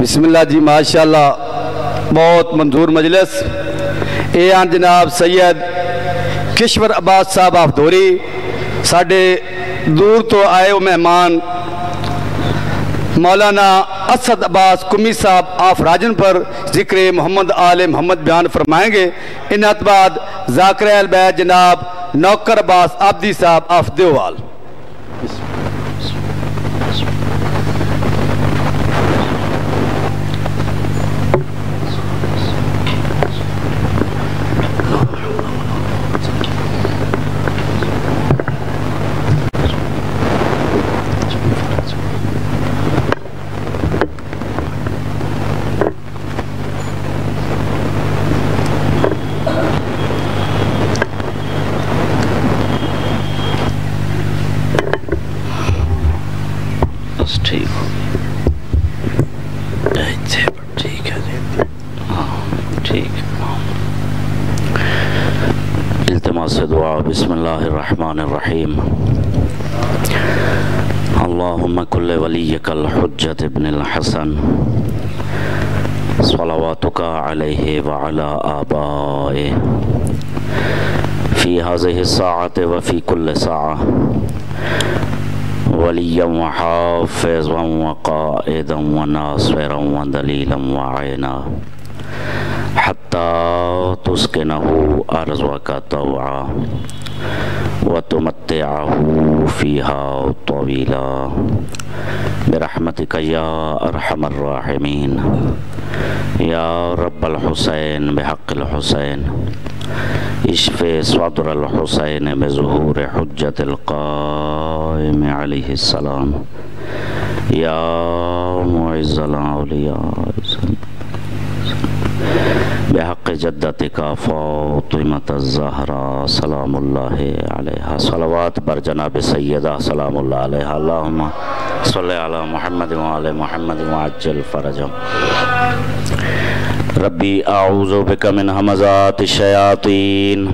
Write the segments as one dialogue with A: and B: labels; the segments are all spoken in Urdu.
A: بسم اللہ جی ماشاءاللہ بہت منظور مجلس. اے آن جناب سید کشور عباس صاحب آفدوری ساڑھے دور تو آئے ہو مہمان مولانا اسد عباس کمی صاحب آف راجن پر ذکر محمد آل محمد بیان فرمائیں گے. ان بعد ذاکر اہل بیت جناب نوکر عباس عبدی صاحب آف دیوال.
B: بسم اللہ الرحمن الرحیم. اللہم کل ولیک الحجت ابن الحسن صلواتک علیہ وعلا آبائے فی هذه الساعة وفی کل ساعة ولیا وحافظا وقائدا وناصرا ودلیلا وعینا حتی تسکنہ ارضک طوعا وتمتعه فيها طويلا برحمتك يا أرحم الراحمين يا رب الحسين بحق الحسين اشف صدر الحسين بظهور حجة القائم عليه السلام يا معز الأولياء بحق جدتک فاطمة الزہرا سلام اللہ علیہا. صلوات بر جناب سیدہ سلام اللہ علیہا. اللہم صلی علی محمد وعلی محمد وعجل فرجہ. ربی اعوذ بک من ہمزات الشیاطین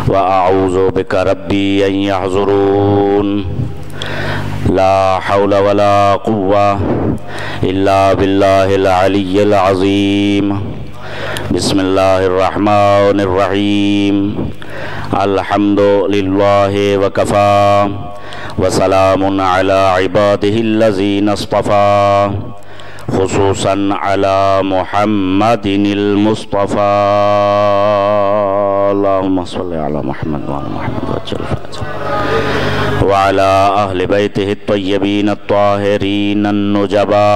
B: واعوذ بک ربی ان یحضرون. لا حول ولا قوة الا باللہ العلی العظیم. بسم اللہ الرحمن الرحیم. الحمد للہ وکفا وسلام علی عبادہ الذین اصطفا خصوصا علی محمد المصطفى. اللہم صلی علی محمد وعلی محمد وعجل فرجہ وعلی اہل بیتہ الطیبین الطاہرین النجبا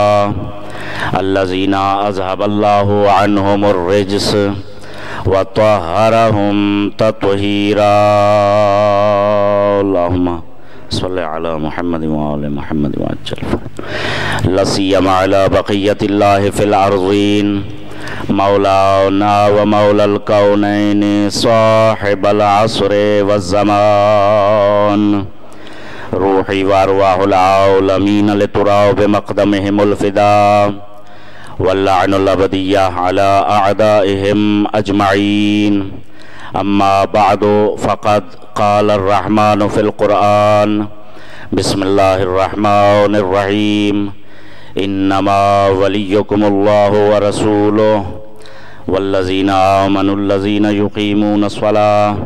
B: الذین اذهب اللہ عنہم الرجس وطہرہم تطہیرا. اللہم صلی علی محمد وعلی محمد وعجل فرجہ. لسیما علی بقیت اللہ فی الارضین مولانا ومولا الکونین صاحب العصر والزمان روحی وارواح العالمین لتراو بمقدمہم الفدا واللعن الابدیہ علی اعدائہم اجمعین. اما بعد فقد قال الرحمن فی القرآن بسم اللہ الرحمن الرحیم. انما ولیکم اللہ ورسولہ والذین آمنوا الذین یقیمون الصلاة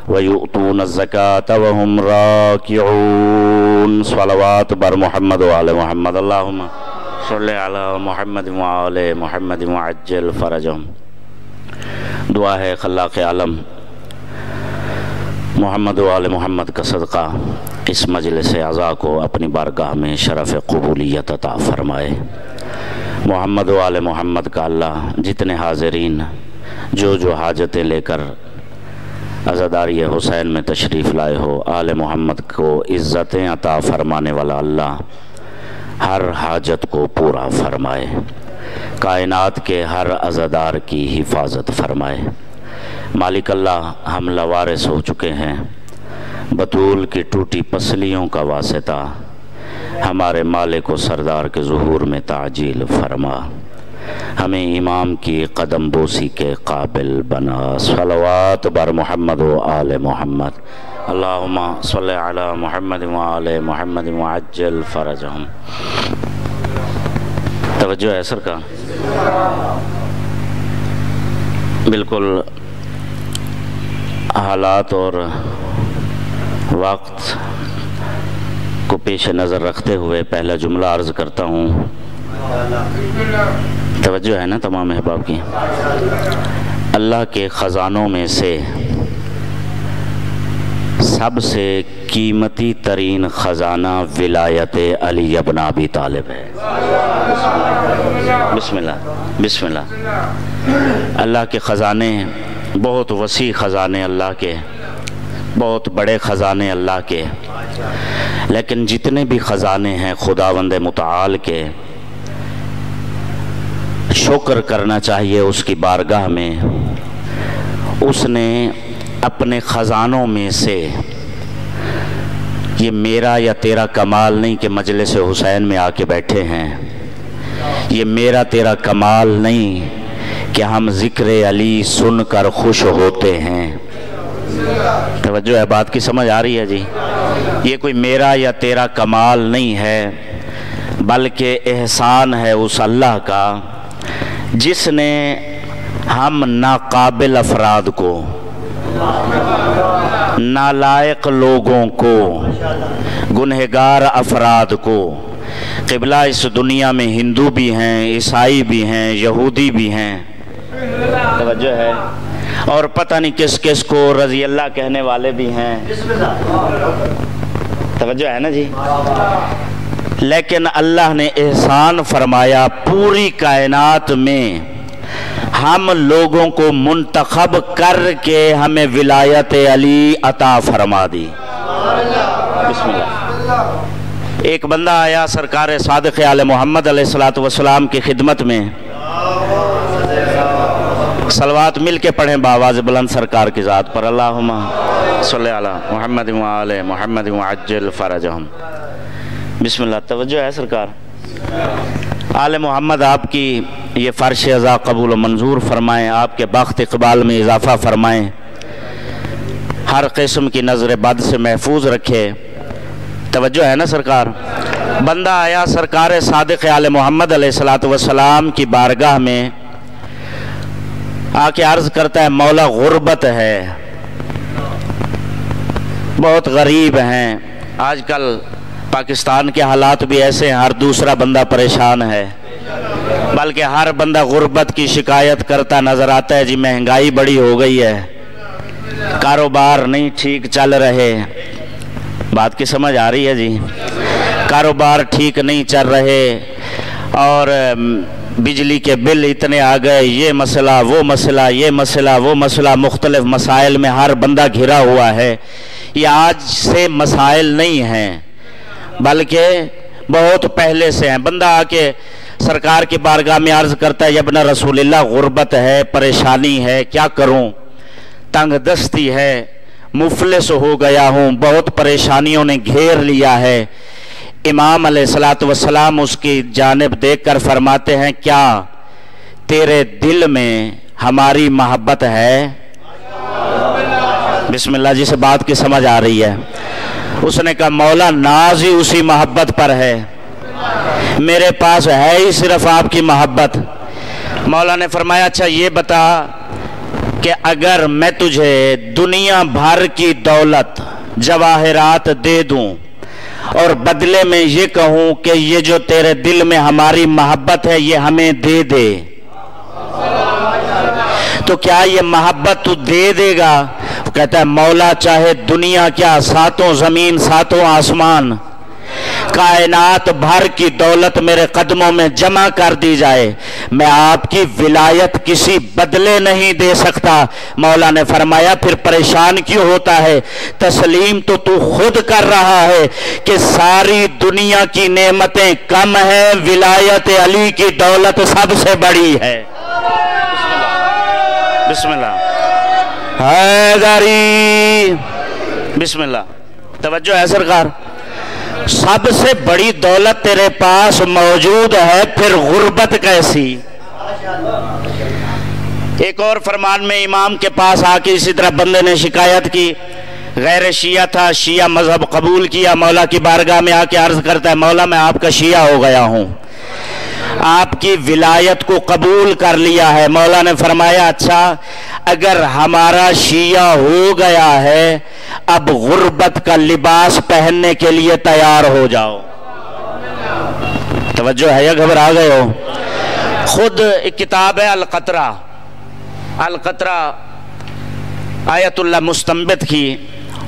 B: وَيُؤْتُونَ الزَّكَاةَ وَهُمْ رَاكِعُونَ. صلوات بر محمد وعلى محمد. اللہم صلی علی محمد وعلى محمد وعجل فرجہم. دعا ہے خلاق عالم محمد وعلى محمد کا صدقہ اس مجلس اعزاء کو اپنی بارگاہ میں شرف قبولیت عطا فرمائے. محمد وعلى محمد کا اللہ جتنے حاضرین جو حاجتیں لے کر عزاداری حسین میں تشریف لائے ہو آل محمد کو عزتیں عطا فرمانے والا اللہ ہر حاجت کو پورا فرمائے. کائنات کے ہر عزادار کی حفاظت فرمائے. مالک اللہ ہم لوارث ہو چکے ہیں. بطول کی ٹوٹی پسلیوں کا واسطہ ہمارے مالک و سردار کے ظہور میں تعجیل فرما. ہمیں امام کی قدم بوسی کے قابل بنا. صلوات بر محمد و آل محمد. اللہم صلی علی محمد و آل محمد وعجل فرجہم. توجہ ہے سرکار؟ بالکل حالات اور وقت کو پیش نظر رکھتے ہوئے پہلا جملہ عرض کرتا ہوں. توجہ ہے نا تمام احباب کی؟ اللہ کے خزانوں میں سے سب سے قیمتی ترین خزانہ ولایت علی ابن ابی طالب ہے. بسم اللہ بسم اللہ. اللہ کے خزانے بہت وسیع خزانے اللہ کے، بہت بڑے خزانے اللہ کے، لیکن جتنے بھی خزانے ہیں خداوند متعال کے، شکر کرنا چاہیے اس کی بارگاہ میں. اس نے اپنے خزانوں میں سے، یہ میرا یا تیرا کمال نہیں کہ مجلس حسین میں آ کے بیٹھے ہیں، یہ میرا تیرا کمال نہیں کہ ہم ذکر علی سن کر خوش ہوتے ہیں. توجہ ہے، بات کی سمجھ آ رہی ہے جی؟ یہ کوئی میرا یا تیرا کمال نہیں ہے، بلکہ احسان ہے اس اللہ کا جس نے ہم ناقابل افراد کو، نالائق لوگوں کو، گنہگار افراد کو، قبلہ اس دنیا میں ہندو بھی ہیں، عیسائی بھی ہیں، یہودی بھی ہیں، توجہ ہے، اور پتہ نہیں کس کس کو رضی اللہ کہنے والے بھی ہیں، توجہ ہے نا جی؟ لیکن اللہ نے احسان فرمایا، پوری کائنات میں ہم لوگوں کو منتخب کر کے ہمیں ولایت علی عطا فرما دی. بسم اللہ. ایک بندہ آیا سرکار صادق آل محمد علیہ السلام کی خدمت میں، صلوات مل کے پڑھیں بآواز بلند سرکار کی ذات پر. اللہم صلی علی محمد وآل محمد وعجل فرجہم. بسم اللہ. توجہ ہے سرکار؟ آل محمد آپ کی یہ فرش عزا قبول و منظور فرمائیں، آپ کے بخت اقبال میں اضافہ فرمائیں، ہر قسم کی نظر بد سے محفوظ رکھے. توجہ ہے نا سرکار؟ بندہ آیا سرکار صادق آل محمد علیہ السلام کی بارگاہ میں آ کے عرض کرتا ہے، مولا غربت ہے، بہت غریب ہیں. آج کل پاکستان کے حالات بھی ایسے ہیں، ہر دوسرا بندہ پریشان ہے، بلکہ ہر بندہ غربت کی شکایت کرتا نظر آتا ہے. جی مہنگائی بڑی ہو گئی ہے، کاروبار نہیں ٹھیک چل رہے. بات کی سمجھ آ رہی ہے جی؟ کاروبار ٹھیک نہیں چل رہے، اور بجلی کے بل اتنے آ گئے، یہ مسئلہ وہ مسئلہ، یہ مسئلہ وہ مسئلہ، مختلف مسائل میں ہر بندہ گھرا ہوا ہے. یہ آج سے مسائل نہیں ہیں، بلکہ بہت پہلے سے ہیں. بندہ آ کے سرکار کی بارگاہ میں عرض کرتا ہے، ابن رسول اللہ غربت ہے، پریشانی ہے، کیا کروں، تنگ دستی ہے، مفلس ہو گیا ہوں، بہت پریشانیوں نے گھیر لیا ہے. امام علیہ السلام اس کی جانب دیکھ کر فرماتے ہیں، کیا تیرے دل میں ہماری محبت ہے؟ بسم اللہ. جسے بات کی سمجھ آ رہی ہے؟ اس نے کہا، مولا ناز ہی اسی محبت پر ہے، میرے پاس ہے ہی صرف آپ کی محبت. مولا نے فرمایا، اچھا یہ بتا کہ اگر میں تجھے دنیا بھر کی دولت جواہرات دے دوں اور بدلے میں یہ کہوں کہ یہ جو تیرے دل میں ہماری محبت ہے یہ ہمیں دے دے، تو کیا یہ محبت تو دے دے گا؟ وہ کہتا ہے، مولا چاہے دنیا کیا، ساتوں زمین ساتوں آسمان، کائنات بھر کی دولت میرے قدموں میں جمع کر دی جائے، میں آپ کی ولایت کسی بدلے نہیں دے سکتا. مولا نے فرمایا، پھر پریشان کیوں ہوتا ہے؟ تسلیم تو خود کر رہا ہے کہ ساری دنیا کی نعمتیں کم ہیں، ولایت علی کی دولت سب سے بڑی ہے. بسم اللہ. حیدری. بسم اللہ. توجہ ہے سرکار؟ سب سے بڑی دولت تیرے پاس موجود ہے، پھر غربت کیسی؟ ایک اور فرمان میں امام کے پاس آ کے اسی طرح بندے نے شکایت کی، غیر شیعہ تھا، شیعہ مذہب قبول کیا، مولا کی بارگاہ میں آ کے عرض کرتا ہے، مولا میں آپ کا شیعہ ہو گیا ہوں، آپ کی ولایت کو قبول کر لیا ہے۔ مولا نے فرمایا اچھا اگر ہمارا شیعہ ہو گیا ہے اب غربت کا لباس پہننے کے لیے تیار ہو جاؤ۔ توجہ ہے یا گھبرا گئے ہو؟ خود ایک کتاب ہے القطرہ، القطرہ آیت اللہ مستنبت کی،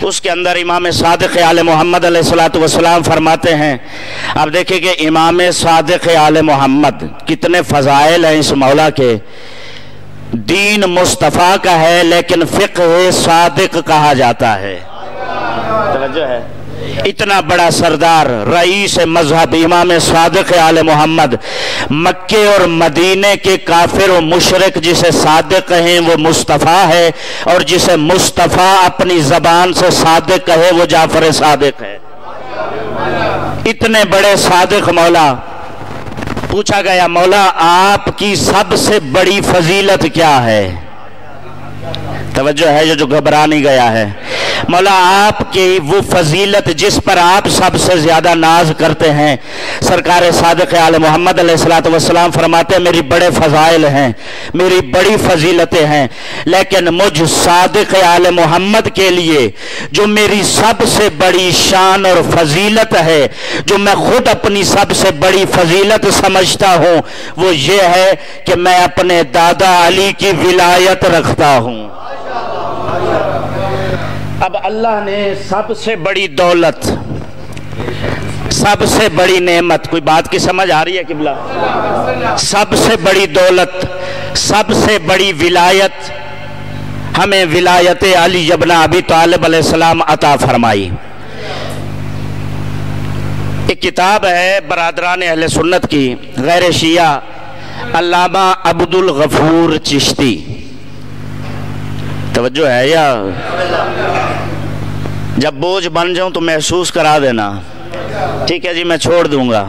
B: اس کے اندر امام صادق آل محمد علیہ السلام فرماتے ہیں، آپ دیکھیں کہ امام صادق آل محمد کتنے فضائل ہیں اس مولا کے۔ دین مصطفیٰ کا ہے لیکن فقہ صادق کہا جاتا ہے۔ توجہ ہے؟ اتنا بڑا سردار رئیس مذہب امام صادق آل محمد، مکے اور مدینے کے کافر و مشرک جسے صادق کہیں وہ مصطفیٰ ہے، اور جسے مصطفیٰ اپنی زبان سے صادق کہے وہ جعفر صادق ہے۔ اتنے بڑے صادق مولا، پوچھا گیا مولا آپ کی سب سے بڑی فضیلت کیا ہے؟ توجہ ہے جو گھبرا نہیں گیا ہے؟ مولا آپ کی وہ فضیلت جس پر آپ سب سے زیادہ ناز کرتے ہیں، سرکار صادق آل محمد علیہ السلام فرماتے ہیں میری بڑے فضائل ہیں، میری بڑی فضیلتیں ہیں، لیکن مجھ صادق آل محمد کے لیے جو میری سب سے بڑی شان اور فضیلت ہے، جو میں خود اپنی سب سے بڑی فضیلت سمجھتا ہوں، وہ یہ ہے کہ میں اپنے دادا علی کی ولایت رکھتا ہوں۔ اب اللہ نے سب سے بڑی دولت، سب سے بڑی نعمت، کوئی بات کی سمجھ آ رہی ہے قبلہ؟ سب سے بڑی دولت، سب سے بڑی ولایت ہمیں ولایت علی ابن ابی طالب علیہ السلام عطا فرمائی۔ ایک کتاب ہے برادران اہل سنت کی غیر شیعہ، علامہ عبدالغفور چشتی، توجہ ہے یا؟ جب بوجھ بن جاؤں تو محسوس کرا دینا، ٹھیک ہے جی؟ میں چھوڑ دوں گا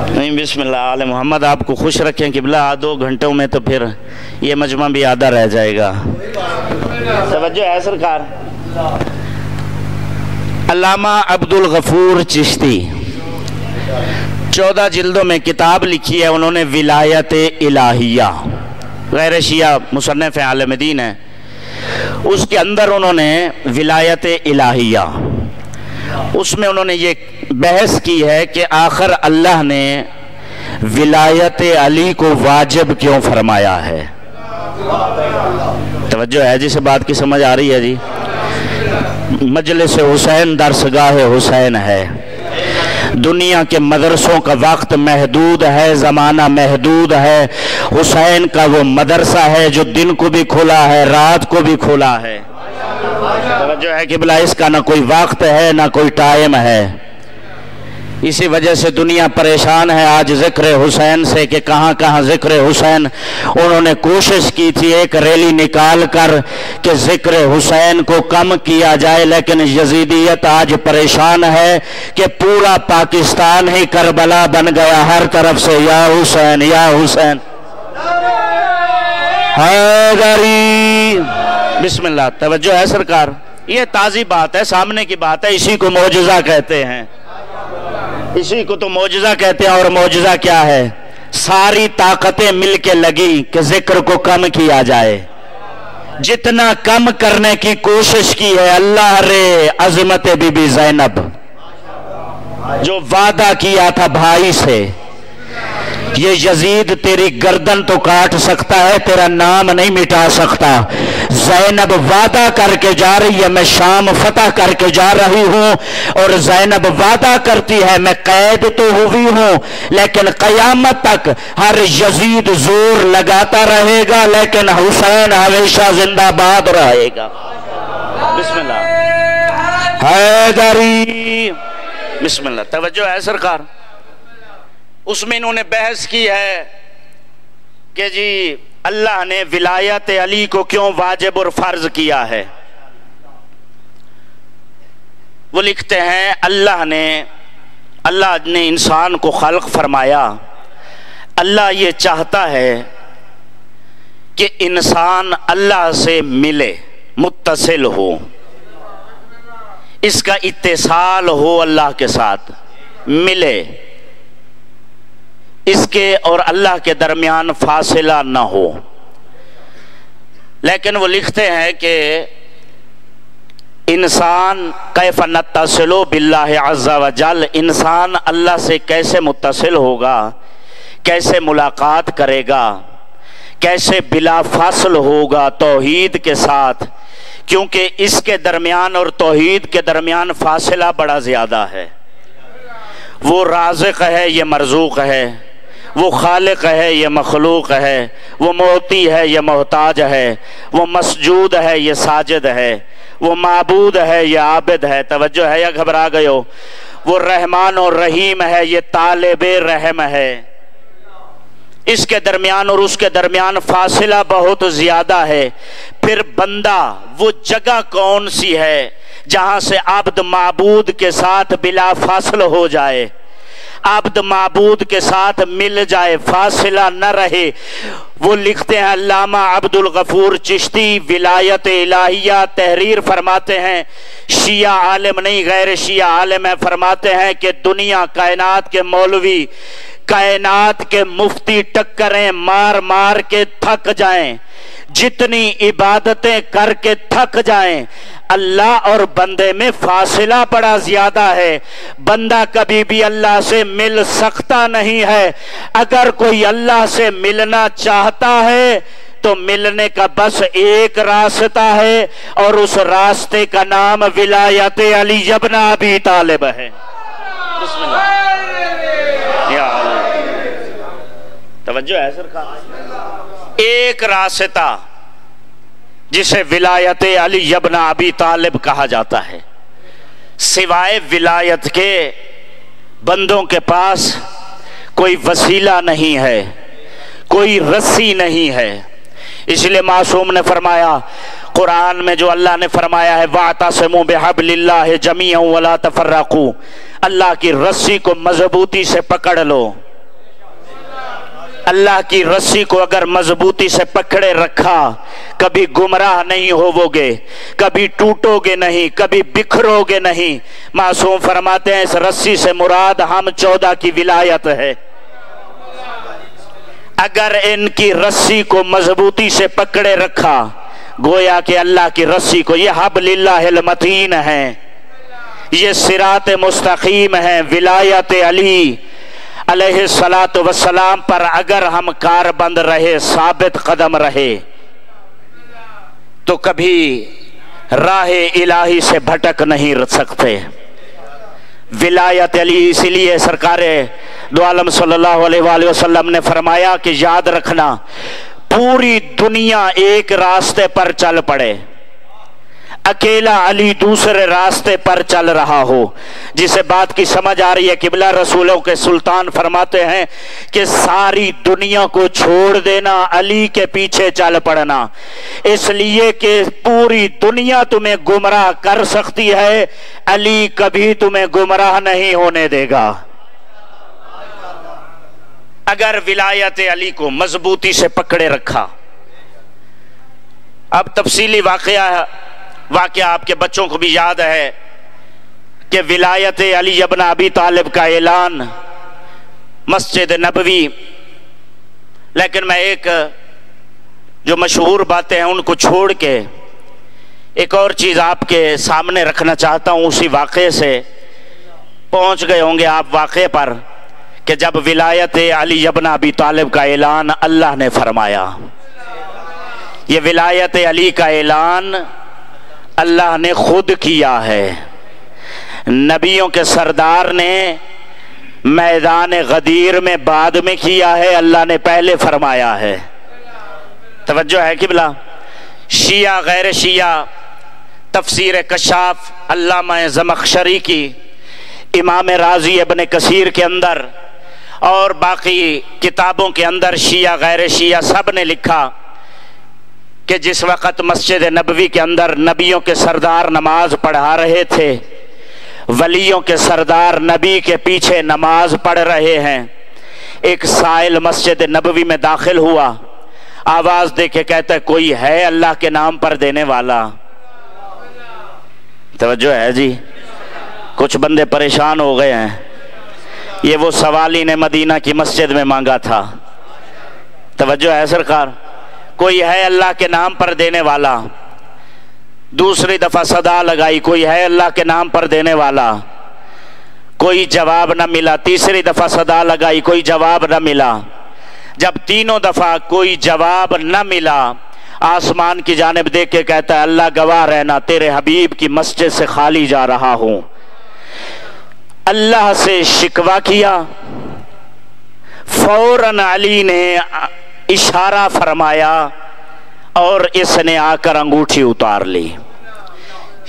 B: نہیں۔ بسم اللہ، آل محمد آپ کو خوش رکھیں قبلہ، 2 گھنٹوں میں تو پھر یہ مجمع بھی آدھا رہ جائے گا۔ توجہ ہے سرکار؟ علامہ عبدالغفور چشتی 14 جلدوں میں کتاب لکھی ہے انہوں نے، ولایت الہیہ، غیر شیعہ مصنف عالم دین ہے، اس کے اندر انہوں نے ولایت الہیہ، اس میں انہوں نے یہ بحث کی ہے کہ آخر اللہ نے ولایت علی کو واجب کیوں فرمایا ہے؟ توجہ ہے جس بات کی سمجھ آ رہی ہے جی؟ مجلس حسین درسگاہ حسین ہے، دنیا کے مدرسوں کا وقت محدود ہے، زمانہ محدود ہے، حسین کا وہ مدرسہ ہے جو دن کو بھی کھلا ہے رات کو بھی کھلا ہے۔ توجہ ہے کہ بلا اس کا نہ کوئی وقت ہے نہ کوئی ٹائم ہے، اسی وجہ سے دنیا پریشان ہے آج ذکر حسین سے کہ کہاں کہاں ذکر حسین۔ انہوں نے کوشش کی تھی ایک ریلی نکال کر کہ ذکر حسین کو کم کیا جائے، لیکن یزیدیت آج پریشان ہے کہ پورا پاکستان ہی کربلا بن گیا، ہر طرف سے یا حسین یا حسین حیدری۔ بسم اللہ، توجہ ہے سرکار؟ یہ تازی بات ہے، سامنے کی بات ہے، اسی کو معجزہ کہتے ہیں، اسی کو تو معجزہ کہتے ہیں۔ اور معجزہ کیا ہے؟ ساری طاقتیں مل کے لگی کہ ذکر کو کم کیا جائے، جتنا کم کرنے کی کوشش کی ہے اللہ رے عظمت بی بی زینب، جو وعدہ کیا تھا بھائی سے، یہ یزید تیری گردن تو کاٹ سکتا ہے تیرا نام نہیں مٹا سکتا۔ زینب وعدہ کر کے جا رہی ہے میں شام فتح کر کے جا رہی ہوں، اور زینب وعدہ کرتی ہے میں قید تو ہوئی ہوں لیکن قیامت تک ہر یزید زور لگاتا رہے گا لیکن حسین ہمیشہ زندہ باد رہے گا۔ بسم اللہ حیدری، بسم اللہ، توجہ ہے سرکار؟ اس میں انہوں نے بحث کی ہے کہ جی اللہ نے ولایت علی کو کیوں واجب اور فرض کیا ہے۔ وہ لکھتے ہیں اللہ نے انسان کو خلق فرمایا، اللہ یہ چاہتا ہے کہ انسان اللہ سے ملے، متصل ہو، اس کا اتصال ہو، اللہ کے ساتھ ملے۔ کے اور اللہ کے درمیان فاصلہ نہ ہو. لیکن وہ لکھتے ہیں کہ انسان کیف نتصل باللہ عز وجل، انسان اللہ سے کیسے متصل ہوگا، کیسے ملاقات کرے گا، کیسے بلا فاصل ہوگا توحید کے ساتھ، کیونکہ اس کے درمیان اور توحید کے درمیان فاصلہ بڑا زیادہ ہے. وہ رازق ہے، یہ مرزوق ہے، وہ خالق ہے، یہ مخلوق ہے، وہ معطی ہے، یہ محتاج ہے، وہ مسجود ہے، یہ ساجد ہے، وہ معبود ہے، یہ عابد ہے. توجہ ہے یا گھبرا گئے ہو؟ وہ رحمان اور رحیم ہے، یہ طالب رحم ہے. اس کے درمیان اور اس کے درمیان فاصلہ بہت زیادہ ہے. پھر بندہ وہ جگہ کون سی ہے جہاں سے عبد معبود کے ساتھ بلا فاصل ہو جائے، عبد معبود کے ساتھ مل جائے، فاصلہ نہ رہے؟ وہ لکھتے ہیں علامہ عبد الغفور چشتی ولایت الہیہ تحریر فرماتے ہیں، شیعہ عالم نہیں غیر شیعہ عالم ہے، فرماتے ہیں کہ دنیا کائنات کے مولوی کائنات کے مفتی ٹکریں مار مار کے تھک جائیں، جتنی عبادتیں کر کے تھک جائیں، اللہ اور بندے میں فاصلہ بڑا زیادہ ہے. بندہ کبھی بھی اللہ سے مل سکتا نہیں ہے. اگر کوئی اللہ سے ملنا چاہتا ہے تو ملنے کا بس ایک راستہ ہے، اور اس راستے کا نام ولایت علی ابن ابی طالب ہے. بسم اللہ یا توجہ ہے سرکار. ایک راستہ جسے ولایت علی ابن ابی طالب کہا جاتا ہے. سوائے ولایت کے بندوں کے پاس کوئی وسیلہ نہیں ہے، کوئی رسی نہیں ہے. اس لیے معصوم نے فرمایا قرآن میں جو اللہ نے فرمایا ہے وَاعْتَصِمُوا بِحَبْلِ اللَّهِ جَمِيعًا وَلَا تَفَرَّقُوا، اللہ کی رسی کو مضبوطی سے پکڑ لو. اللہ کی رسی کو اگر مضبوطی سے پکڑے رکھا کبھی گمراہ نہیں ہوو گے، کبھی ٹوٹو گے نہیں، کبھی بکھرو گے نہیں. معصوم فرماتے ہیں اس رسی سے مراد ہم 14 کی ولایت ہے. اگر ان کی رسی کو مضبوطی سے پکڑے رکھا گویا کہ اللہ کی رسی کو، یہ حبل اللہ المتین ہے، یہ صراط مستقیم ہے. ولایت علی علیہ السلام پر اگر ہم کار بند رہے، ثابت قدم رہے، تو کبھی راہ الہی سے بھٹک نہیں سکتے. ولایت علی اسی لیے سرکار دو عالم صلی اللہ علیہ وآلہ وسلم نے فرمایا کہ یاد رکھنا پوری دنیا ایک راستے پر چل پڑے، اکیلا علی دوسرے راستے پر چل رہا ہو. جسے بات کی سمجھ آ رہی ہے قبلہ رسولوں کے سلطان فرماتے ہیں کہ ساری دنیا کو چھوڑ دینا، علی کے پیچھے چل پڑنا، اس لیے کہ پوری دنیا تمہیں گمراہ کر سکتی ہے، علی کبھی تمہیں گمراہ نہیں ہونے دے گا. اگر ولایت علی کو مضبوطی سے پکڑے رکھا. اب تفصیلی واقعہ آپ کے بچوں کو بھی یاد ہے کہ ولایت علی ابن ابی طالب کا اعلان مسجد نبوی. لیکن میں ایک جو مشہور باتیں ہیں ان کو چھوڑ کے ایک اور چیز آپ کے سامنے رکھنا چاہتا ہوں. اسی واقعے سے پہنچ گئے ہوں گے آپ واقعے پر کہ جب ولایت علی ابن ابی طالب کا اعلان اللہ نے فرمایا. یہ ولایت علی کا اعلان اللہ نے خود کیا ہے. نبیوں کے سردار نے میدان غدیر میں بعد میں کیا ہے، اللہ نے پہلے فرمایا ہے. توجہ ہے قبلہ. شیعہ غیر شیعہ تفسیر کشاف علامہ زمخشری کی، امام راضی ابن کثیر کے اندر اور باقی کتابوں کے اندر شیعہ غیر شیعہ سب نے لکھا کہ جس وقت مسجد نبوی کے اندر نبیوں کے سردار نماز پڑھا رہے تھے، ولیوں کے سردار نبی کے پیچھے نماز پڑھ رہے ہیں، ایک سائل مسجد نبوی میں داخل ہوا، آواز دے کے کہتا ہے کوئی ہے اللہ کے نام پر دینے والا؟ توجہ ہے جی؟ کچھ بندے پریشان ہو گئے ہیں. یہ وہ سوالی نے مدینہ کی مسجد میں مانگا تھا. توجہ ہے سرکار. کوئی ہے اللہ کے نام پر دینے والا؟ دوسری دفعہ صدا لگائی, کوئی ہے اللہ کے نام پر دینے والا؟ کوئی جواب نہ ملا. تیسری دفعہ صدا لگائی, کوئی جواب نہ ملا. جب تینوں دفعہ کوئی جواب نہ ملا, آسمان کی جانب دیکھ کے کہتا ہے اللہ گواہ رہنا تیرے حبیب کی مسجد سے خالی جا رہا ہوں. اللہ سے شکوہ کیا, فوراً علی نے اشارہ فرمایا اور اس نے آ کر انگوٹھی اتار لی.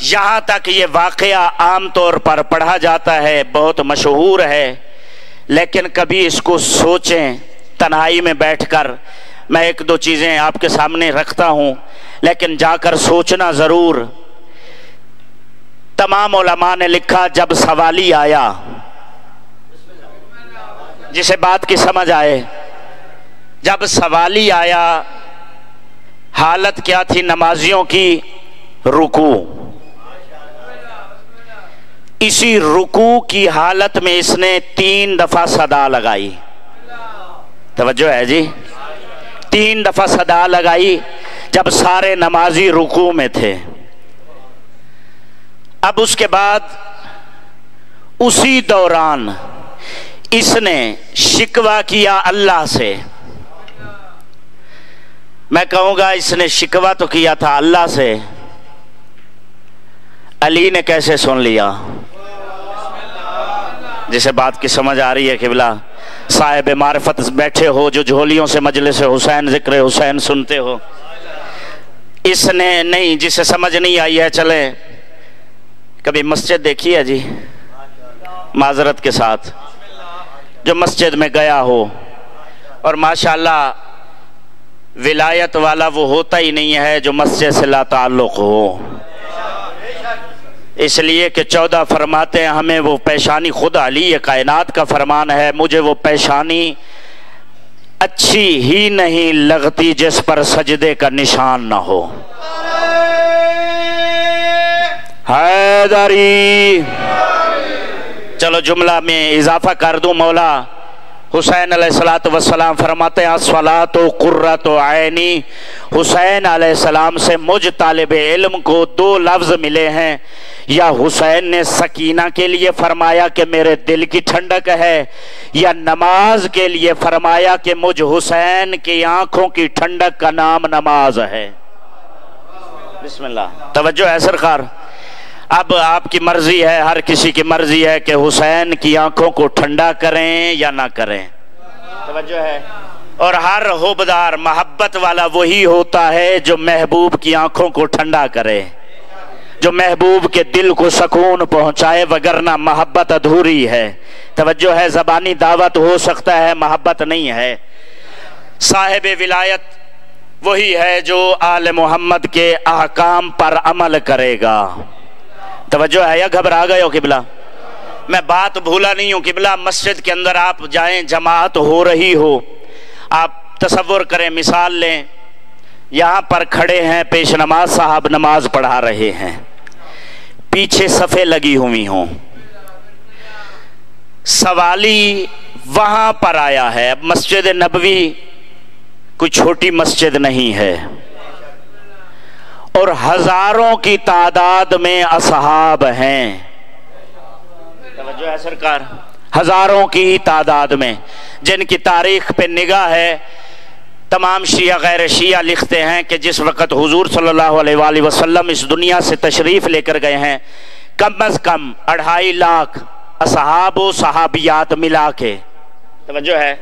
B: یہاں تک یہ واقعہ عام طور پر پڑھا جاتا ہے, بہت مشہور ہے, لیکن کبھی اس کو سوچیں تنہائی میں بیٹھ کر. میں ایک دو چیزیں آپ کے سامنے رکھتا ہوں, لیکن جا کر سوچنا ضرور. تمام علماء نے لکھا جب سوالی آیا, جسے بات کی سمجھ آئے, جب سوالی آیا حالت کیا تھی نمازیوں کی؟ رکوع. اسی رکوع کی حالت میں اس نے 3 دفعہ صدا لگائی. توجہ ہے جی, 3 دفعہ صدا لگائی جب سارے نمازی رکوع میں تھے. اب اس کے بعد اسی دوران اس نے شکوہ کیا اللہ سے. میں کہوں گا اس نے شکوہ تو کیا تھا اللہ سے, علی نے کیسے سن لیا؟ جسے بات کی سمجھ آ رہی ہے قبلہ, صاحب معرفت بیٹھے ہو جو جھولیوں سے مجلس حسین ذکر حسین سنتے ہو, اس نے نہیں, جسے سمجھ نہیں آئی ہے چلے کبھی مسجد دیکھی ہے جی معذرت کے ساتھ, جو مسجد میں گیا ہو اور ماشاءاللہ ولایت والا وہ ہوتا ہی نہیں ہے جو مسجد سے لا تعلق ہو. اس لیے کہ 14 فرماتے ہیں ہمیں وہ پیشانی, خود علی کائنات کا فرمان ہے, مجھے وہ پیشانی اچھی ہی نہیں لگتی جس پر سجدے کا نشان نہ ہو. حیدری. چلو جملہ میں اضافہ کر دوں. مولا حسین علیہ السلام فرماتے ہیں الصلاۃ قرۃ عینی. حسین علیہ السلام سے مجھ طالب علم کو 2 لفظ ملے ہیں, یا حسین نے سکینہ کے لیے فرمایا کہ میرے دل کی ٹھنڈک ہے, یا نماز کے لیے فرمایا کہ مجھ حسین کی آنکھوں کی ٹھنڈک کا نام نماز ہے. بسم اللہ. توجہ ہے سرکار. اب آپ کی مرضی ہے, ہر کسی کی مرضی ہے کہ حسین کی آنکھوں کو ٹھنڈا کریں یا نہ کریں. توجہ ہے. اور ہر حبدار محبت والا وہی ہوتا ہے جو محبوب کی آنکھوں کو ٹھنڈا کرے, جو محبوب کے دل کو سکون پہنچائے, وگرنہ محبت ادھوری ہے. توجہ ہے. زبانی دعوت ہو سکتا ہے, محبت نہیں ہے. صاحب ولایت وہی ہے جو آل محمد کے احکام پر عمل کرے گا. توجہ ہے یا گھبرا گئے ہو قبلہ؟ میں بات بھولا نہیں ہوں قبلہ. مسجد کے اندر آپ جائیں, جماعت ہو رہی ہو, آپ تصور کریں, مثال لیں, یہاں پر کھڑے ہیں پیش نماز صاحب نماز پڑھا رہے ہیں, پیچھے صفیں لگی ہوئی ہوں, سوالی وہاں پر آیا ہے. اب مسجد نبوی کوئی چھوٹی مسجد نہیں ہے, اور ہزاروں کی تعداد میں اصحاب ہیں. توجہ ہے سرکار. ہزاروں کی تعداد میں, جن کی تاریخ پہ نگاہ ہے. تمام شیعہ غیر شیعہ لکھتے ہیں کہ جس وقت حضور صلی اللہ علیہ وآلہ وسلم اس دنیا سے تشریف لے کر گئے ہیں, کم از کم 2.5 لاکھ اصحاب و صحابیات ملا کے. توجہ ہے.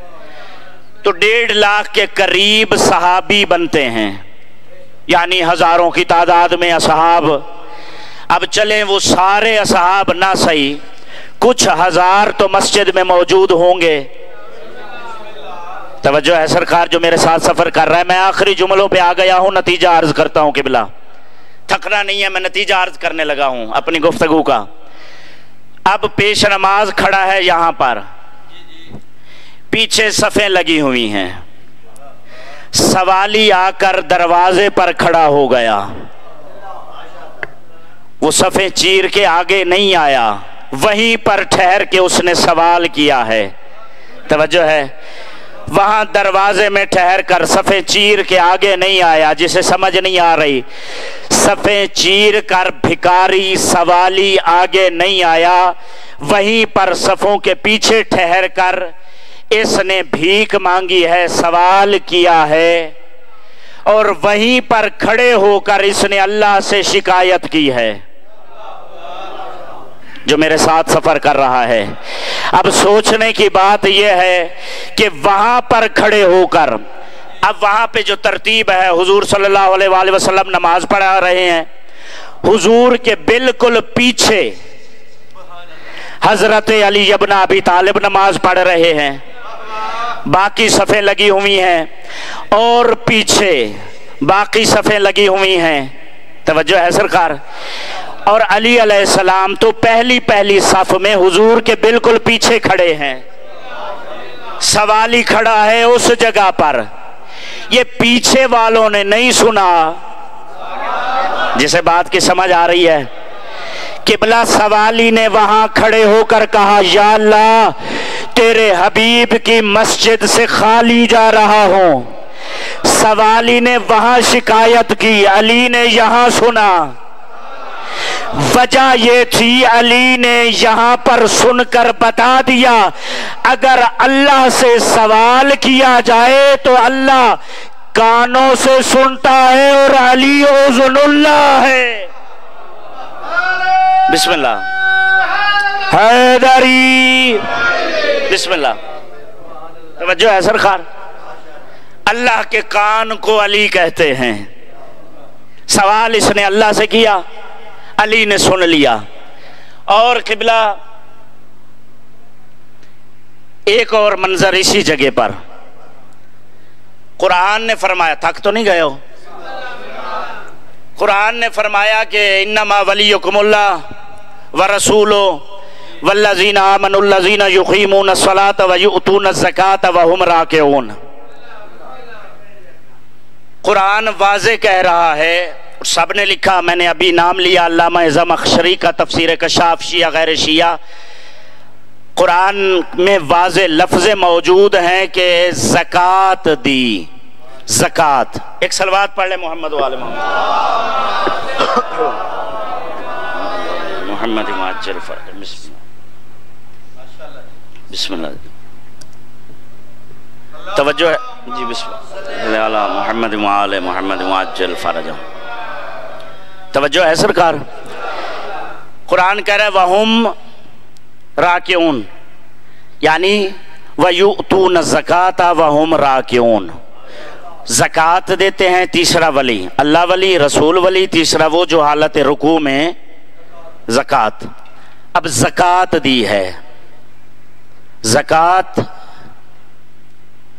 B: تو 1.5 لاکھ کے قریب صحابی بنتے ہیں, یعنی ہزاروں کی تعداد میں اصحاب. اب چلیں وہ سارے اصحاب نہ صحیح, کچھ ہزار تو مسجد میں موجود ہوں گے. توجہ ہے سرکار جو میرے ساتھ سفر کر رہا ہے. میں آخری جملوں پہ آ گیا ہوں, نتیجہ عرض کرتا ہوں قبلہ. تھکنا نہیں ہے, میں نتیجہ عرض کرنے لگا ہوں اپنی گفتگو کا. اب پیش نماز کھڑا ہے یہاں پر, پیچھے صفیں لگی ہوئی ہیں. سوالی آ کر دروازے پر کھڑا ہو گیا, وہ صفیں چیر کے آگے نہیں آیا, وہیں پر ٹھہر کے اس نے سوال کیا ہے. توجہ ہے. وہاں دروازے میں ٹھہر کر صفیں چیر کے آگے نہیں آیا. جسے سمجھ نہیں آ رہی، صفیں چیر کر بھکاری سوالی آگے نہیں آیا، وہیں پر صفوں کے پیچھے ٹھہر کر اس نے بھیک مانگی ہے، سوال کیا ہے، اور وہیں پر کھڑے ہو کر اس نے اللہ سے شکایت کی ہے. جو میرے ساتھ سفر کر رہا ہے، اب سوچنے کی بات یہ ہے کہ وہاں پر کھڑے ہو کر، اب وہاں پہ جو ترتیب ہے، حضور صلی اللہ علیہ وآلہ وسلم نماز پڑھا رہے ہیں، حضور کے بالکل پیچھے حضرت علی ابن ابی طالب نماز پڑھ رہے ہیں، باقی صفیں لگی ہوئی ہیں، اور پیچھے باقی صفیں لگی ہوئی ہیں. توجہ ہے سرکار. اور علی علیہ السلام تو پہلی صف میں حضور کے بالکل پیچھے کھڑے ہیں. سوالی کھڑا ہے اس جگہ پر. یہ پیچھے والوں نے نہیں سنا، جسے بات کی سمجھ آ رہی ہے. قبلہ سوالی نے وہاں کھڑے ہو کر کہا، یا اللہ تیرے حبیب کی مسجد سے خالی جا رہا ہوں. سوالی نے وہاں شکایت کی، علی نے یہاں سنا. وجہ یہ تھی علی نے یہاں پر سن کر بتا دیا، اگر اللہ سے سوال کیا جائے تو اللہ کانوں سے سنتا ہے اور علی اذن اللہ ہے. بسم اللہ حیدری. بسم اللہ. توجہ ہے سرکار. اللہ کے کان کو علی کہتے ہیں. سوال اس نے اللہ سے کیا، علی نے سن لیا. اور قبلہ ایک اور منظر اسی جگہ پر قرآن نے فرمایا، تھک تو نہیں گئے ہو؟ قرآن نے فرمایا کہ انما ولیکم اللہ ورسولہ والذین آمنوا الذین یقیمون الصلاۃ ویؤتون الزکاۃ وہم راکعون. قرآن واضح کہہ رہا ہے، سب نے لکھا، میں نے ابھی نام لیا علامہ زمخشری کا تفسیر کشاف شیعہ غیر شیعہ. قرآن میں واضح لفظ موجود ہیں کہ زکوٰۃ دی. زکوٰۃ. ایک صلوات پڑھ لیں محمد و آل محمد. محمد معجل فرج. بسم اللہ. توجہ ہے جی. بسم اللہ. محمد و آل محمد معجل فرج. توجہ ہے سرکار. قرآن کہہ رہا ہے وَهُمْ راکعون، یعنی وَيُؤْتُونَ الزَّكَاةَ وَهُمْ راکعون. زکوٰۃ دیتے ہیں. تیسرا ولی اللہ ولی، رسول ولی. تیسرا وہ جو حالت رکوع میں زکوٰۃ. اب زکوٰۃ دی ہے. زکوٰۃ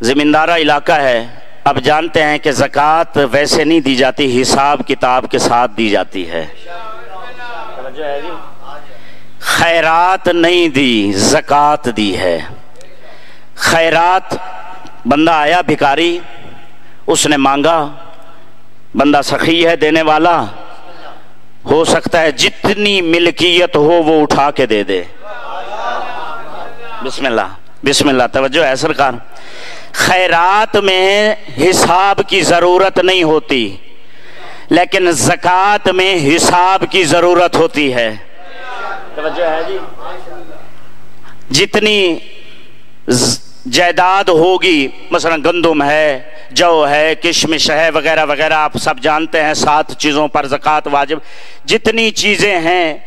B: زمیندارہ علاقہ ہے. اب جانتے ہیں کہ زکوٰۃ ویسے نہیں دی جاتی، حساب کتاب کے ساتھ دی جاتی ہے. خیرات نہیں دی، زکوٰۃ دی ہے. خیرات، بندہ آیا بھکاری، اس نے مانگا، بندہ سخی ہے دینے والا، ہو سکتا ہے جتنی ملکیت ہو وہ اٹھا کے دے دے. بسم اللہ. بسم اللہ. توجہ ہے سرکار. خیرات میں حساب کی ضرورت نہیں ہوتی، لیکن زکوٰۃ میں حساب کی ضرورت ہوتی ہے. توجہ ہے جی. جتنی جائیداد ہوگی، مثلا گندم ہے، جو ہے، کشمش ہے، وغیرہ وغیرہ، آپ سب جانتے ہیں 7 چیزوں پر زکوٰۃ واجب. جتنی چیزیں ہیں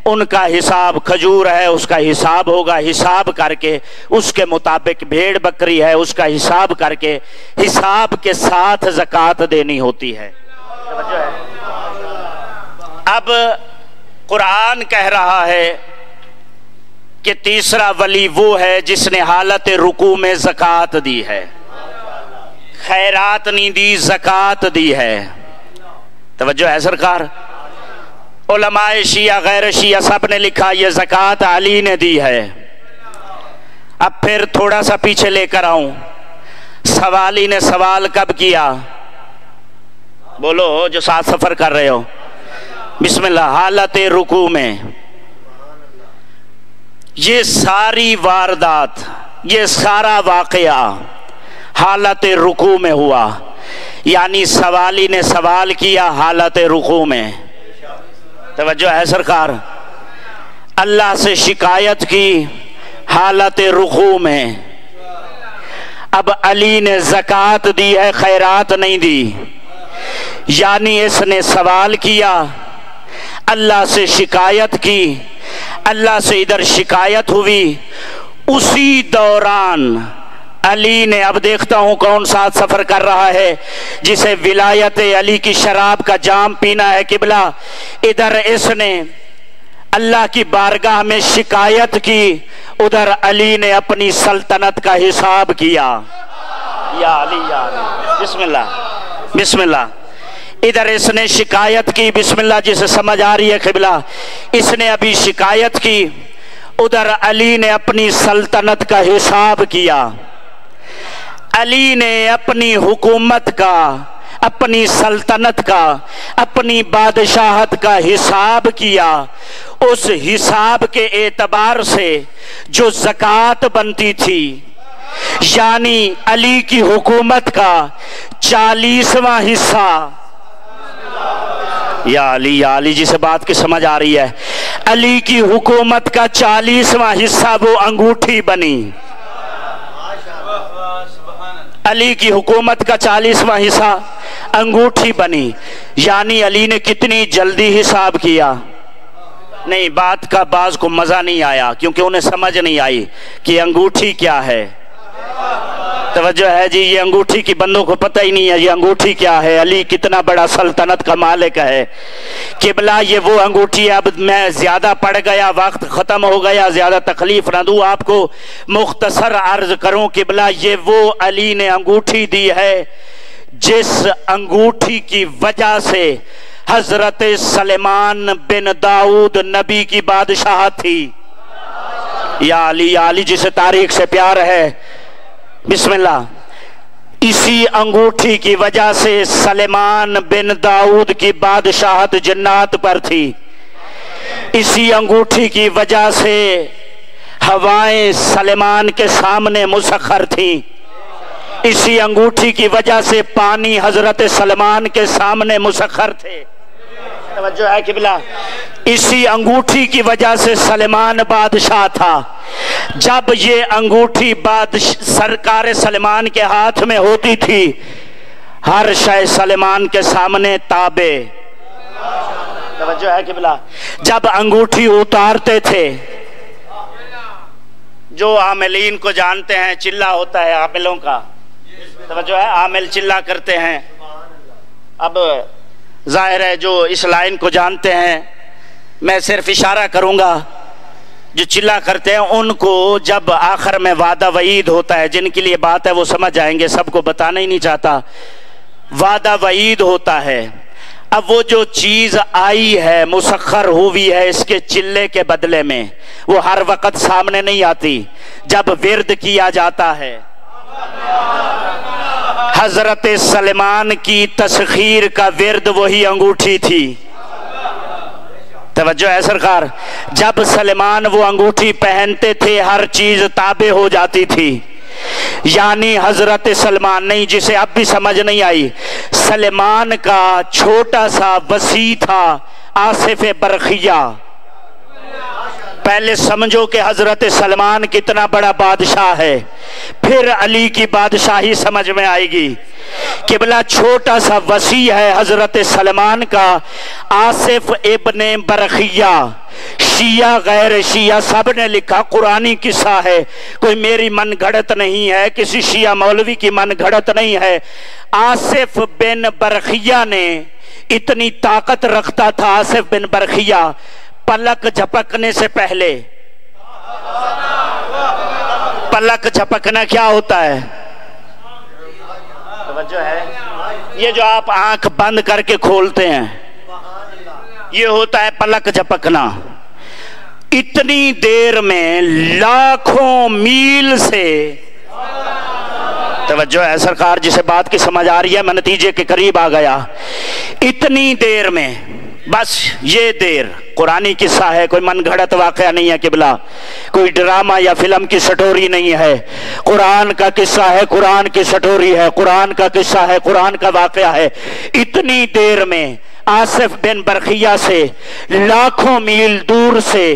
B: ان کا حساب، کھجور ہے اس کا حساب ہوگا، حساب کر کے اس کے مطابق بھیڑ بکری ہے اس کا حساب کر کے حساب کے ساتھ زکوٰۃ دینی ہوتی ہے. اب قرآن کہہ رہا ہے کہ تیسرا ولی وہ ہے جس نے حالت رکوع میں زکوٰۃ دی ہے. خیرات نہیں دی، زکوٰۃ دی ہے. توجہ ہے سرکار. علماء شیعہ غیر شیعہ سب نے لکھا یہ زکوٰۃ علی نے دی ہے. اب پھر تھوڑا سا پیچھے لے کر آؤں. سوالی نے سوال کب کیا؟ بولو جو ساتھ سفر کر رہے ہو. بسم اللہ. حالت رکوع میں. یہ ساری واردات، یہ سارا واقعہ حالت رکوع میں ہوا، یعنی سوالی نے سوال کیا حالت رکوع میں. توجہ ہے سرکار؟ اللہ سے شکایت کی حالت رکوع میں. اب علی نے زکوٰۃ دی ہے، خیرات نہیں دی، یعنی اس نے سوال کیا، اللہ سے شکایت کی، اللہ سے ادھر شکایت ہوئی. اسی دوران علی نے، اب دیکھتا ہوں کون ساتھ سفر کر رہا ہے جسے ولایت علی کی شراب کا جام پینا ہے قبلہ، ادھر اس نے اللہ کی بارگاہ میں شکایت کی، ادھر علی نے اپنی سلطنت کا حساب کیا. یا علی یا علی، بسم اللہ بسم اللہ. ادھر اس نے شکایت کی، بسم اللہ جسے سمجھ آ رہی ہے قبلہ، اس نے ابھی شکایت کی، ادھر علی نے اپنی سلطنت کا حساب کیا. علی نے اپنی حکومت کا، اپنی سلطنت کا، اپنی بادشاہت کا حساب کیا. اس حساب کے اعتبار سے جو زکوٰۃ بنتی تھی، یعنی علی کی حکومت کا 40واں حصہ، یا علی یا علی جسے بات کی سمجھ آ رہی ہے، علی کی حکومت کا 40واں حصہ وہ انگوٹھی بنی. علی کی حکومت کا 40واں حصہ انگوٹھی بنی. یعنی علی نے کتنی جلدی حساب کیا. نہیں، بات کا بعض کو مزہ نہیں آیا کیونکہ انہیں سمجھ نہیں آئی کہ انگوٹھی کیا ہے. توجہ ہے جی؟ یہ انگوٹھی کی بندوں کو پتہ ہی نہیں ہے یہ انگوٹھی کیا ہے. علی کتنا بڑا سلطنت کا مالک ہے. قبلہ یہ وہ انگوٹھی ہے. اب میں زیادہ پڑ گیا، وقت ختم ہو گیا، زیادہ تکلیف نہ دوں آپ کو، مختصر عرض کروں. قبلہ یہ وہ علی نے انگوٹھی دی ہے جس انگوٹھی کی وجہ سے حضرت سلیمان بن داؤد نبی کی بادشاہت تھی. یا علی یا علی جسے تاریخ سے پیار ہے، بسم اللہ. اسی انگوٹھی کی وجہ سے سلیمان بن داؤد کی بادشاہت جنات پر تھی. اسی انگوٹھی کی وجہ سے ہوائیں سلیمان کے سامنے مسخر تھیں. اسی انگوٹھی کی وجہ سے پانی حضرت سلیمان کے سامنے مسخر تھے. توجہ ہے قبلہ؟ اسی انگوٹھی کی وجہ سے سلیمان بادشاہ تھا. جب یہ انگوٹھی سرکار سلیمان کے ہاتھ میں ہوتی تھی، ہر شے سلیمان کے سامنے تابع. توجہ ہے قبلہ؟ جب انگوٹھی اتارتے تھے، جو عاملین کو جانتے ہیں، چلہ ہوتا ہے عاملوں کا، توجہ ہے، عامل چلہ کرتے ہیں. اب ظاہر ہے جو اس لائن کو جانتے ہیں، میں صرف اشارہ کروں گا، جو چلہ کرتے ہیں ان کو جب آخر میں وعدہ وعید ہوتا ہے، جن کے لیے بات ہے وہ سمجھ جائیں گے، سب کو بتانا ہی نہیں چاہتا. وعدہ وعید ہوتا ہے. اب وہ جو چیز آئی ہے، مسخر ہوئی ہے اس کے چلے کے بدلے میں، وہ ہر وقت سامنے نہیں آتی. جب ورد کیا جاتا ہے، حضرت سلیمان کی تسخیر کا ورد وہی انگوٹھی تھی. توجہ ہے سرکار؟ جب سلیمان وہ انگوٹھی پہنتے تھے، ہر چیز تابع ہو جاتی تھی. یعنی حضرت سلیمان نہیں، جسے اب بھی سمجھ نہیں آئی، سلیمان کا چھوٹا سا وسیع تھا آصف برقیہ. پہلے سمجھو کہ حضرت سلیمان کتنا بڑا بادشاہ ہے، پھر علی کی بادشاہی سمجھ میں آئے گی. قبلہ چھوٹا سا وسیع ہے حضرت سلیمان کا، آصف ابن برقیہ. شیعہ غیر شیعہ سب نے لکھا، قرآنی قصہ ہے، کوئی میری من گھڑت نہیں ہے، کسی شیعہ مولوی کی من گھڑت نہیں ہے. آصف بن برقیہ نے اتنی طاقت رکھتا تھا، آصف بن برقیہ، پلک جھپکنے سے پہلے. پلک جھپکنا کیا ہوتا ہے؟ توجہ ہے؟ یہ جو آپ آنکھ بند کر کے کھولتے ہیں، یہ ہوتا ہے پلک جھپکنا. اتنی دیر میں لاکھوں میل سے، توجہ ہے سرکار جسے بات کی سمجھ آ رہی ہے، میں نتیجے کے قریب آ گیا. اتنی دیر میں بس یہ دیر قرآنی قصہ ہے، کوئی من گھڑت واقعہ نہیں ہے قبلہ، کوئی ڈرامہ یا فلم کی سٹوری نہیں ہے، قرآن کا قصہ ہے، قرآن کی سٹوری ہے، قرآن کا قصہ ہے، قرآن کا واقعہ ہے۔ اتنی دیر میں آصف بن برقیہ سے لاکھوں میل دور سے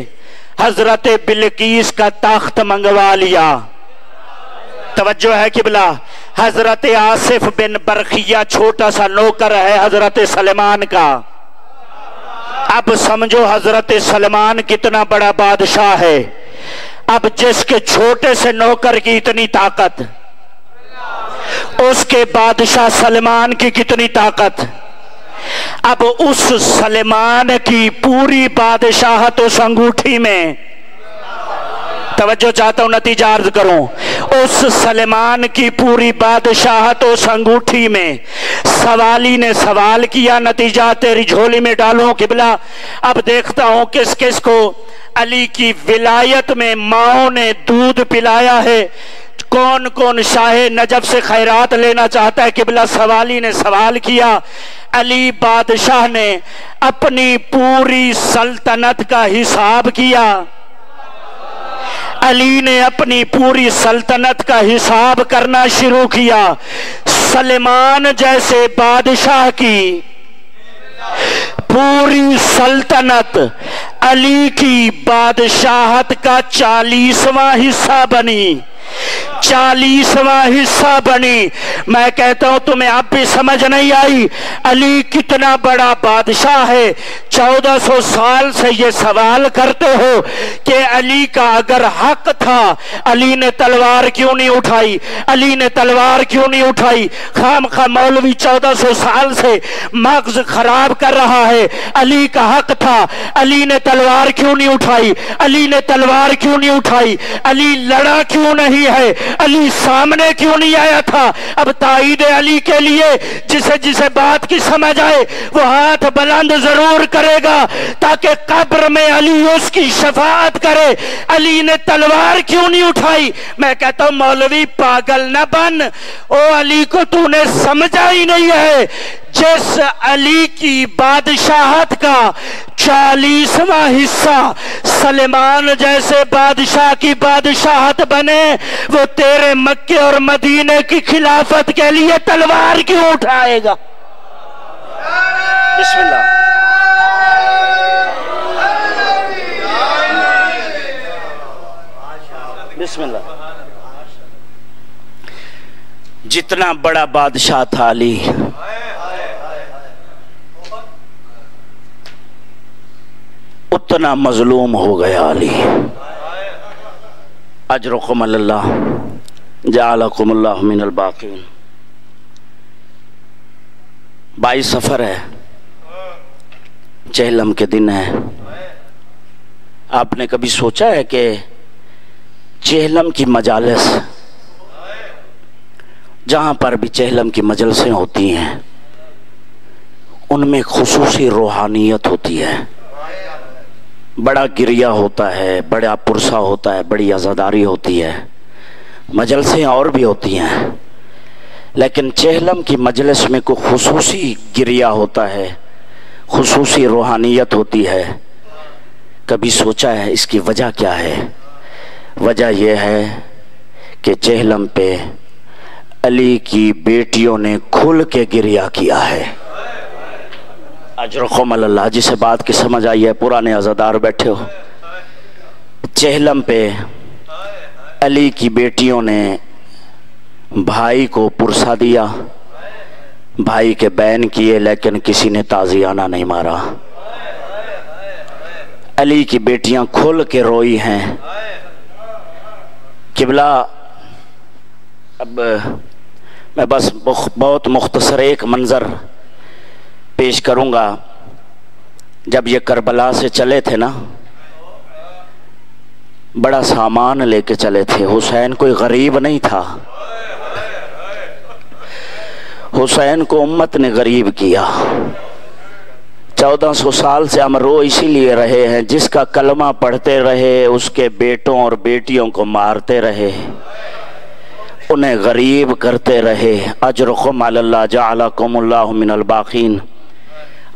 B: حضرت بلقیس کا تخت منگوا لیا۔ توجہ ہے قبلہ، حضرت آصف بن برقیہ چھوٹا سا نوکر ہے حضرت سلیمان کا۔ اب سمجھو حضرت سلیمان کتنا بڑا بادشاہ ہے۔ اب جس کے چھوٹے سے نوکر کی اتنی طاقت، اس کے بادشاہ سلیمان کی کتنی طاقت۔ اب اس سلیمان کی پوری بادشاہت اس انگوٹھی میں، توجہ چاہتا ہوں نتیجہ عرض کروں، اس سلیمان کی پوری بادشاہت اس انگوٹھی میں۔ سوالی نے سوال کیا، نتیجہ تیری جھولی میں ڈالوں قبلہ۔ اب دیکھتا ہوں کس کس کو علی کی ولایت میں ماؤں نے دودھ پلایا ہے، کون کون شاہ نجف سے خیرات لینا چاہتا ہے قبلہ۔ سوالی نے سوال کیا، علی بادشاہ نے اپنی پوری سلطنت کا حساب کیا، علی نے اپنی پوری سلطنت کا حساب کرنا شروع کیا۔ سلیمان جیسے بادشاہ کی پوری سلطنت علی کی بادشاہت کا 40واں حصہ بنی، 40واں حصہ بنی۔ میں کہتا ہوں تمہیں اب بھی سمجھ نہیں آئی علی کتنا بڑا بادشاہ ہے۔ 1400 سال سے یہ سوال کرتے ہو کہ علی کا اگر حق تھا علی نے تلوار کیوں نہیں اٹھائی، علی نے تلوار کیوں نہیں اٹھائی۔ خام خواہ مولوی 1400 سال سے مغز خراب کر رہا ہے۔ علی کا حق تھا، علی نے تلوار کیوں نہیں اٹھائی، علی نے تلوار کیوں نہیں اٹھائی، علی لڑا کیوں نہیں ہے، علی سامنے کیوں نہیں آیا تھا۔ اب تائید علی کے لیے جسے بات کی سمجھ آئے وہ ہاتھ بلند ضرور کرے گا تاکہ قبر میں علی اس کی شفاعت کرے۔ علی نے تلوار کیوں نہیں اٹھائی؟ میں کہتا ہوں مولوی پاگل نہ بن، او علی کو تو نے سمجھا ہی نہیں ہے۔ جس علی کی بادشاہت کا 40واں حصہ سلیمان جیسے بادشاہ کی بادشاہت بنے، وہ تیرے مکے اور مدینے کی خلافت کے لیے تلوار کیوں اٹھائے گا؟ بسم اللہ۔ بسم اللہ۔ جتنا بڑا بادشاہ تھا علی، اتنا مظلوم ہو گیا علی۔ اجرکم اللہ جعلکم اللہ من الباقین۔ 22 سفر ہے، چہلم کے دن ہے۔ آپ نے کبھی سوچا ہے کہ چہلم کی مجالس، جہاں پر بھی چہلم کی مجلسیں ہوتی ہیں، ان میں خصوصی روحانیت ہوتی ہے، بڑا گریہ ہوتا ہے، بڑا پرسہ ہوتا ہے، بڑی عزاداری ہوتی ہے۔ مجلسیں اور بھی ہوتی ہیں، لیکن چہلم کی مجلس میں کوئی خصوصی گریہ ہوتا ہے، خصوصی روحانیت ہوتی ہے۔ کبھی سوچا ہے اس کی وجہ کیا ہے؟ وجہ یہ ہے کہ چہلم پہ علی کی بیٹیوں نے کھل کے گریہ کیا ہے۔ اجرکم اللہ۔ جسے بات کی سمجھ آئی ہے، پرانے عزادار بیٹھے ہو، چہلم پہ علی کی بیٹیوں نے بھائی کو پرسا دیا، بھائی کے بین کیے، لیکن کسی نے تازیانہ نہیں مارا۔ علی کی بیٹیاں کھل کے روئی ہیں۔ قبلہ، اب میں بس بہت مختصر ایک منظر پیش کروں گا۔ جب یہ کربلا سے چلے تھے نا، بڑا سامان لے کے چلے تھے۔ حسین کوئی غریب نہیں تھا، حسین کو امت نے غریب کیا۔ 1400 سال سے ہم رو اسی لیے رہے ہیں، جس کا کلمہ پڑھتے رہے اس کے بیٹوں اور بیٹیوں کو مارتے رہے، انہیں غریب کرتے رہے۔ اجرکم علی اللہ جعلکم اللہ من الباقین۔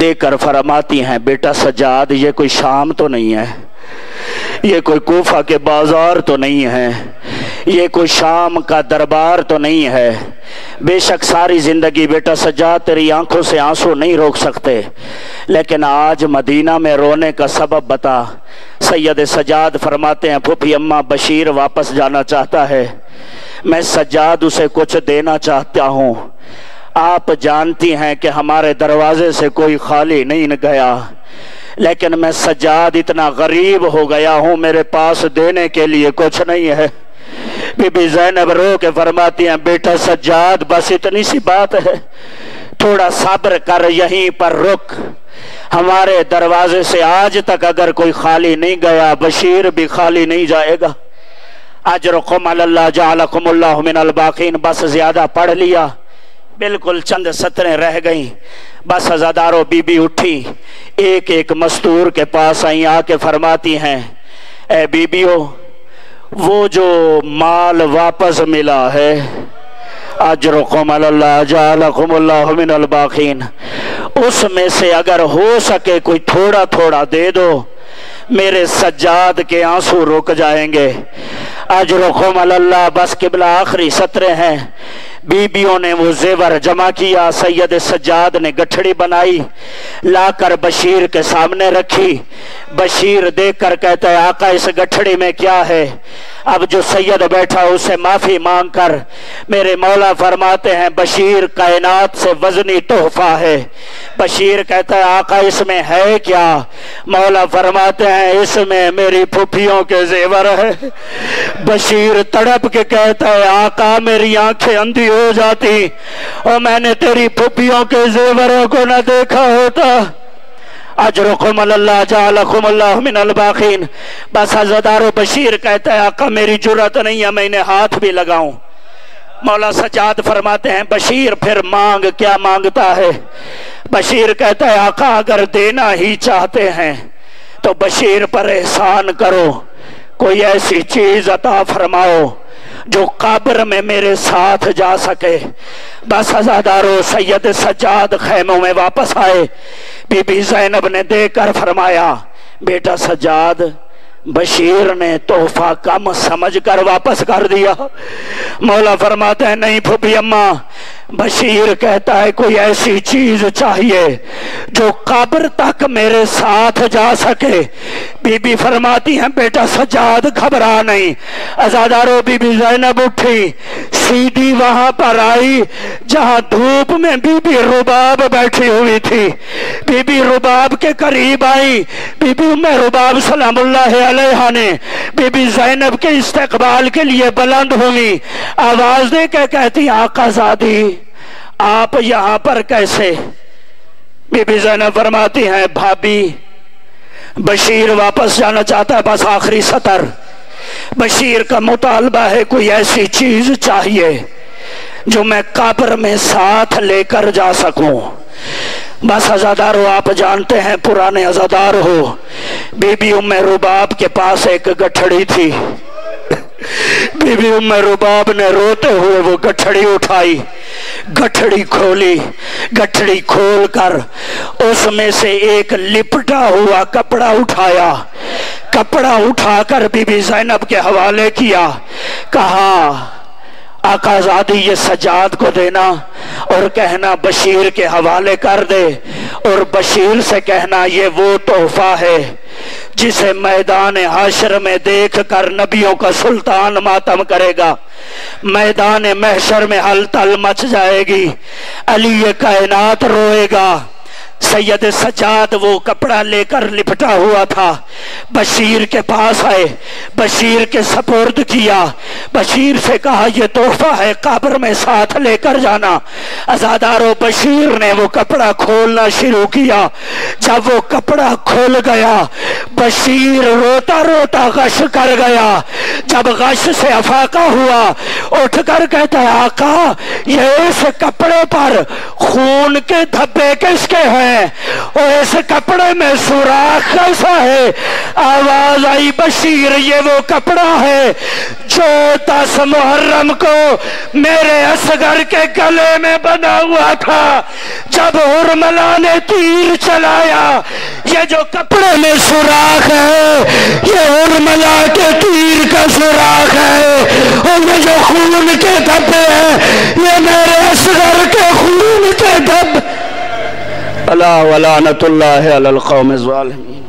B: دے کر فرماتی ہیں بیٹا سجاد یہ کوئی شام تو نہیں ہے، یہ کوئی کوفہ کے بازار تو نہیں ہے، یہ کوئی شام کا دربار تو نہیں ہے، بے شک ساری زندگی بیٹا سجاد تیری آنکھوں سے آنسو نہیں روک سکتے، لیکن آج مدینہ میں رونے کا سبب بتا۔ سید سجاد فرماتے ہیں پھوپھی اماں بشیر واپس جانا چاہتا ہے، میں سجاد اسے کچھ دینا چاہتا ہوں، آپ جانتی ہیں کہ ہمارے دروازے سے کوئی خالی نہیں گیا، لیکن میں سجاد اتنا غریب ہو گیا ہوں میرے پاس دینے کے لیے کچھ نہیں ہے۔ بی بی زینب رو کے فرماتی ہیں بیٹا سجاد بس اتنی سی بات ہے، تھوڑا صبر کر، یہیں پر رک، ہمارے دروازے سے آج تک اگر کوئی خالی نہیں گیا بشیر بھی خالی نہیں جائے گا۔ اجرکم علی اللہ جعلکم اللہ من الباقین، بس زیادہ پڑھ لیا، بالکل چند سطریں رہ گئیں، بس عزادارو بی بی اٹھی، ایک ایک مستور کے پاس آئیں، آ کے فرماتی ہیں اے بی بیو وہ جو مال واپس ملا ہے اجرکم علی اللہ جعلکم اللہ من الباقین، اس میں سے اگر ہو سکے کوئی تھوڑا تھوڑا دے دو، میرے سجاد کے آنسو رک جائیں گے۔ اجرکم علی اللہ، بس قبلہ آخری سطریں ہیں، بیویوں نے وہ زیور جمع کیا، سید سجاد نے گٹھڑی بنائی، لا کر بشیر کے سامنے رکھی، بشیر دیکھ کر کہتا ہے آقا اس گٹھڑی میں کیا ہے؟ اب جو سید بیٹھا اسے معافی مانگ کر میرے مولا فرماتے ہیں بشیر کائنات سے وزنی تحفہ ہے۔ بشیر کہتا ہے آقا اس میں ہے کیا؟ مولا فرماتے ہیں اس میں میری پھوپھیوں کے زیور ہے۔ بشیر تڑپ کے کہتا ہے آقا میری آنکھیں اندھی ہو جاتی اور میں نے تیری پھوپھیوں کے زیوروں کو نہ دیکھا ہوتا۔ اجرکم علی اللہ جعلکم اللہ من الباقین، بس عزادارو بشیر کہتا ہے آقا میری جرات نہیں ہے میں انہیں ہاتھ بھی لگاؤں۔ مولا سجاد فرماتے ہیں بشیر پھر مانگ، کیا مانگتا ہے؟ بشیر کہتا ہے آقا اگر دینا ہی چاہتے ہیں تو بشیر پر احسان کرو، کوئی ایسی چیز عطا فرماؤ جو قبر میں میرے ساتھ جا سکے۔ بس عزادارو سید سجاد خیموں میں واپس آئے، بی بی زینب نے دیکھ کر فرمایا بیٹا سجاد بشیر نے تحفہ کم سمجھ کر واپس کر دیا۔ مولا فرماتے ہیں نہیں پھوپھی اماں، بشیر کہتا ہے کوئی ایسی چیز چاہیے جو قبر تک میرے ساتھ جا سکے۔ بی بی فرماتی ہیں بیٹا سجاد گھبرا نہیں۔ عزادارو بی بی زینب اٹھی، سیدھی وہاں پر آئی جہاں دھوپ میں بی بی رباب بیٹھی ہوئی تھی، بی بی رباب کے قریب آئی، بی بی ام رباب سلام اللہ علیہ نے بی بی زینب کے استقبال کے لیے بلند ہوئی، آواز دے کے کہتی آقا زادی آپ یہاں پر کیسے؟ بی بی زینب فرماتی ہیں بھابی بشیر واپس جانا چاہتا ہے، بس آخری سطر، بشیر کا مطالبہ ہے کوئی ایسی چیز چاہیے جو میں قبر میں ساتھ لے کر جا سکوں۔ بس عزادارو آپ جانتے ہیں پرانے عزادار ہو، بی بی ام رباب کے پاس ایک گٹھڑی تھی، بی بی ام رباب نے روتے ہوئے وہ گٹھڑی اٹھائی، گٹھڑی کھولی، گٹھڑی کھول کر اس میں سے ایک لپٹا ہوا کپڑا اٹھایا، کپڑا اٹھا کر بی بی زینب کے حوالے کیا، کہا آقا زادی یہ سجاد کو دینا اور کہنا بشیر کے حوالے کر دے، اور بشیر سے کہنا یہ وہ تحفہ ہے جسے میدان حشر میں دیکھ کر نبیوں کا سلطان ماتم کرے گا، میدان محشر میں ہلچل مچ جائے گی، علی کائنات روئے گا۔ سید سجاد وہ کپڑا لے کر لپٹا ہوا تھا، بشیر کے پاس آئے، بشیر کے سپرد کیا، بشیر سے کہا یہ تحفہ ہے قبر میں ساتھ لے کر جانا۔ عزادارو بشیر نے وہ کپڑا کھولنا شروع کیا، جب وہ کپڑا کھول گیا بشیر روتا روتا غش کر گیا، جب غش سے افاقہ ہوا اٹھ کر کہتا ہے آقا یہ اس کپڑے پر خون کے دھبے کس کے ہیں اور اس کپڑے میں سوراخ کیسا ہے؟ آواز آئی بشیر یہ وہ کپڑا ہے جو 10 محرم کو میرے اصغر کے گلے میں بنا ہوا تھا،
C: جب حرملا نے تیر چلایا، یہ جو کپڑے میں سوراخ ہے یہ حرملا کے تیر کا سوراخ ہے، اور یہ جو خون کے دھبے ہیں یہ میرے اصغر کے خون کے دھب۔
A: اللہ ولعنت اللہ علی القوم الظالمین۔